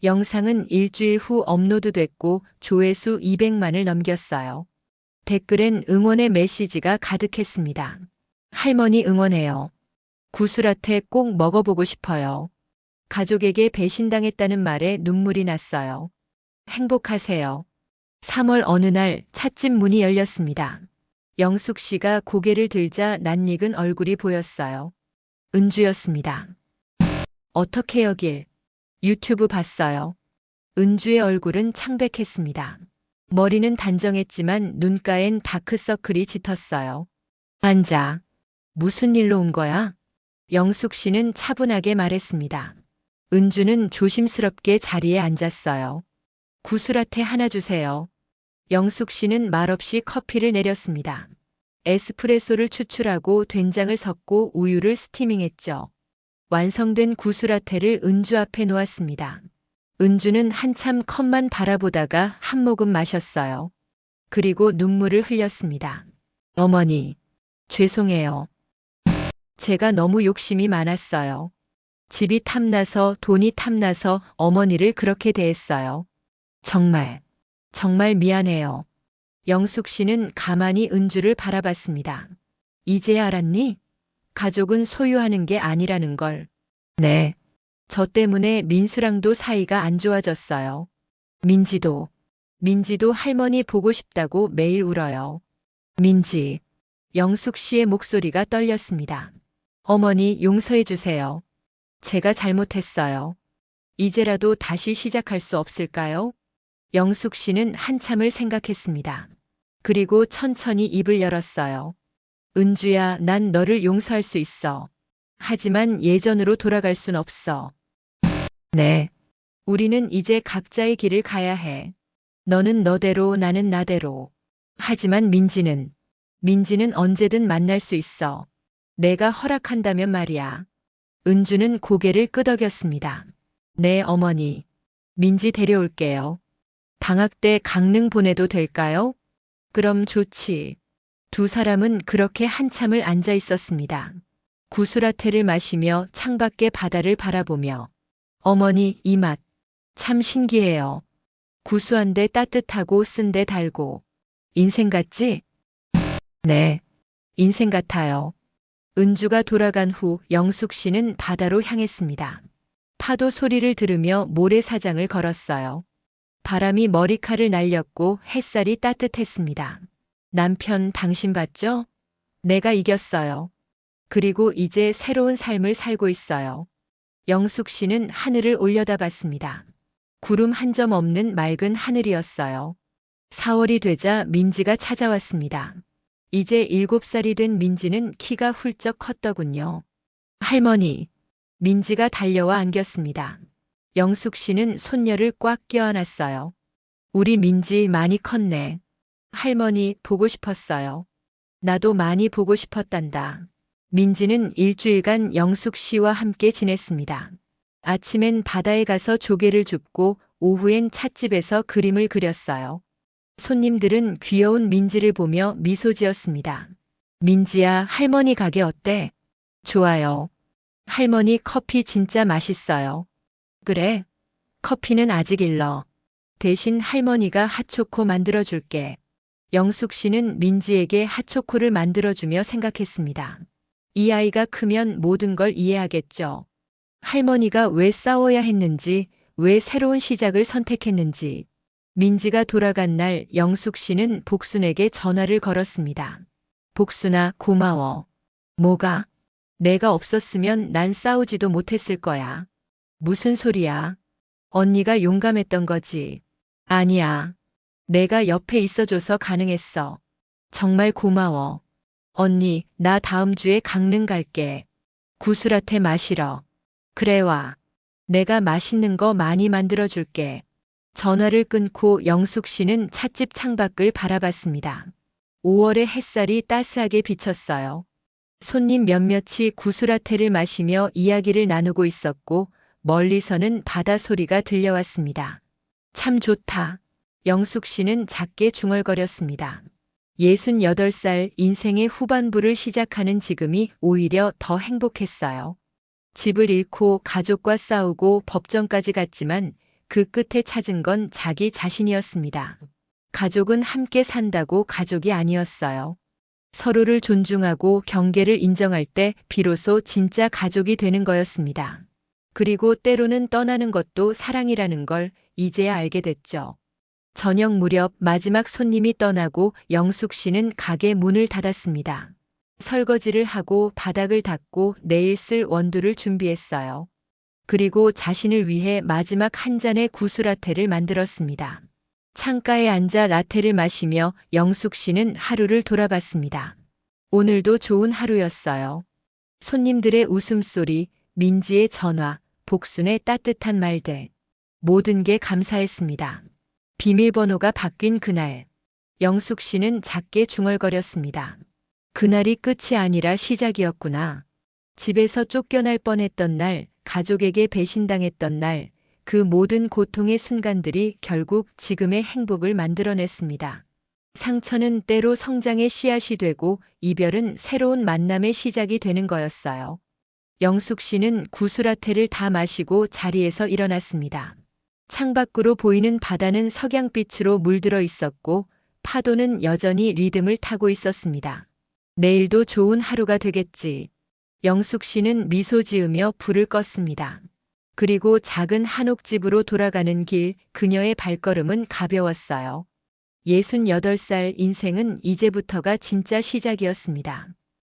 영상은 일주일 후 업로드됐고 조회수 200만을 넘겼어요. 댓글엔 응원의 메시지가 가득했습니다. 할머니 응원해요. 구슬아태 꼭 먹어보고 싶어요. 가족에게 배신당했다는 말에 눈물이 났어요. 행복하세요. 3월 어느 날 찻집 문이 열렸습니다. 영숙 씨가 고개를 들자 낯익은 얼굴이 보였어요. 은주였습니다. 어떻게 여길? 유튜브 봤어요. 은주의 얼굴은 창백했습니다. 머리는 단정했지만 눈가엔 다크서클이 짙었어요. 앉아. 무슨 일로 온 거야? 영숙 씨는 차분하게 말했습니다. 은주는 조심스럽게 자리에 앉았어요. 구슬아태 하나 주세요. 영숙 씨는 말없이 커피를 내렸습니다. 에스프레소를 추출하고 된장을 섞고 우유를 스티밍했죠. 완성된 구슬아태를 은주 앞에 놓았습니다. 은주는 한참 컵만 바라보다가 한 모금 마셨어요. 그리고 눈물을 흘렸습니다. 어머니, 죄송해요. 제가 너무 욕심이 많았어요. 집이 탐나서 돈이 탐나서 어머니를 그렇게 대했어요. 정말 미안해요. 영숙 씨는 가만히 은주를 바라봤습니다. 이제 알았니? 가족은 소유하는 게 아니라는 걸. 네. 저 때문에 민수랑도 사이가 안 좋아졌어요. 민지도 할머니 보고 싶다고 매일 울어요. 민지. 영숙 씨의 목소리가 떨렸습니다. 어머니 용서해 주세요. 제가 잘못했어요. 이제라도 다시 시작할 수 없을까요? 영숙 씨는 한참을 생각했습니다. 그리고 천천히 입을 열었어요. 은주야, 난 너를 용서할 수 있어. 하지만 예전으로 돌아갈 순 없어. 네. 우리는 이제 각자의 길을 가야 해. 너는 너대로, 나는 나대로. 하지만 민지는 언제든 만날 수 있어. 내가 허락한다면 말이야. 은주는 고개를 끄덕였습니다. 네, 어머니. 민지 데려올게요. 방학 때 강릉 보내도 될까요? 그럼 좋지. 두 사람은 그렇게 한참을 앉아 있었습니다. 구슬아태를 마시며 창밖의 바다를 바라보며. 어머니, 이 맛. 참 신기해요. 구수한데 따뜻하고 쓴데 달고. 인생 같지? 네. 인생 같아요. 은주가 돌아간 후 영숙 씨는 바다로 향했습니다. 파도 소리를 들으며 모래사장을 걸었어요. 바람이 머리칼을 날렸고 햇살이 따뜻했습니다. 남편 당신 봤죠? 내가 이겼어요. 그리고 이제 새로운 삶을 살고 있어요. 영숙 씨는 하늘을 올려다봤습니다. 구름 한 점 없는 맑은 하늘이었어요. 4월이 되자 민지가 찾아왔습니다. 이제 7살이 된 민지는 키가 훌쩍 컸더군요. 할머니, 민지가 달려와 안겼습니다. 영숙 씨는 손녀를 꽉 껴안았어요. 우리 민지 많이 컸네. 할머니 보고 싶었어요. 나도 많이 보고 싶었단다. 민지는 일주일간 영숙 씨와 함께 지냈습니다. 아침엔 바다에 가서 조개를 줍고 오후엔 찻집에서 그림을 그렸어요. 손님들은 귀여운 민지를 보며 미소 지었습니다. 민지야, 할머니 가게 어때? 좋아요. 할머니 커피 진짜 맛있어요. 그래. 커피는 아직 일러. 대신 할머니가 핫초코 만들어줄게. 영숙 씨는 민지에게 핫초코를 만들어주며 생각했습니다. 이 아이가 크면 모든 걸 이해하겠죠. 할머니가 왜 싸워야 했는지, 왜 새로운 시작을 선택했는지. 민지가 돌아간 날 영숙 씨는 복순에게 전화를 걸었습니다. 복순아, 고마워. 뭐가? 내가 없었으면 난 싸우지도 못했을 거야. 무슨 소리야? 언니가 용감했던 거지. 아니야. 내가 옆에 있어줘서 가능했어. 정말 고마워. 언니, 나 다음 주에 강릉 갈게. 구슬라테 마시러. 그래 와. 내가 맛있는 거 많이 만들어줄게. 전화를 끊고 영숙 씨는 찻집 창밖을 바라봤습니다. 5월의 햇살이 따스하게 비쳤어요. 손님 몇몇이 구슬라테를 마시며 이야기를 나누고 있었고 멀리서는 바다 소리가 들려왔습니다. 참 좋다. 영숙 씨는 작게 중얼거렸습니다. 68살 인생의 후반부를 시작하는 지금이 오히려 더 행복했어요. 집을 잃고 가족과 싸우고 법정까지 갔지만 그 끝에 찾은 건 자기 자신이었습니다. 가족은 함께 산다고 가족이 아니었어요. 서로를 존중하고 경계를 인정할 때 비로소 진짜 가족이 되는 거였습니다. 그리고 때로는 떠나는 것도 사랑이라는 걸 이제야 알게 됐죠. 저녁 무렵 마지막 손님이 떠나고 영숙 씨는 가게 문을 닫았습니다. 설거지를 하고 바닥을 닦고 내일 쓸 원두를 준비했어요. 그리고 자신을 위해 마지막 한 잔의 구슬라테를 만들었습니다. 창가에 앉아 라테를 마시며 영숙 씨는 하루를 돌아봤습니다. 오늘도 좋은 하루였어요. 손님들의 웃음소리, 민지의 전화, 복순의 따뜻한 말들. 모든 게 감사했습니다. 비밀번호가 바뀐 그날, 영숙 씨는 작게 중얼거렸습니다. 그날이 끝이 아니라 시작이었구나. 집에서 쫓겨날 뻔했던 날, 가족에게 배신당했던 날, 그 모든 고통의 순간들이 결국 지금의 행복을 만들어냈습니다. 상처는 때로 성장의 씨앗이 되고 이별은 새로운 만남의 시작이 되는 거였어요. 영숙 씨는 구슬라테를 다 마시고 자리에서 일어났습니다. 창밖으로 보이는 바다는 석양빛으로 물들어 있었고 파도는 여전히 리듬을 타고 있었습니다. 내일도 좋은 하루가 되겠지. 영숙 씨는 미소 지으며 불을 껐습니다. 그리고 작은 한옥집으로 돌아가는 길, 그녀의 발걸음은 가벼웠어요. 68살 인생은 이제부터가 진짜 시작이었습니다.